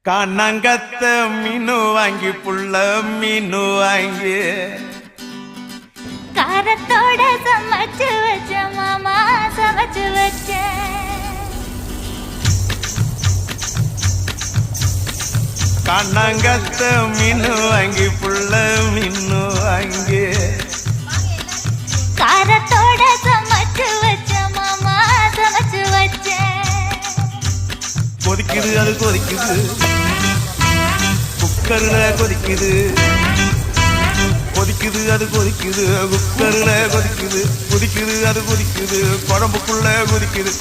காணாங்கத்த மீனு வாங்கி புள்ள மீனு வாங்கி காரத்தோட சமைச்சு வச்ச மாமா சமைச்சு வச்ச காணாங்கத்த மீனு வாங்கி புள்ள மீனு வாங்கி காரத்தோட சமைச்சு வச்ச மாமா சமைச்சு வச்ச கொதிக்குது அது கொதிக்குது குக்கர்ல கொதிக்குது கொதிக்குது அது கொதிக்குது குக்கர்ல கொதிக்குது கொதிக்குது அது கொதிக்குது குழம்புக்குள்ள கொதிக்குது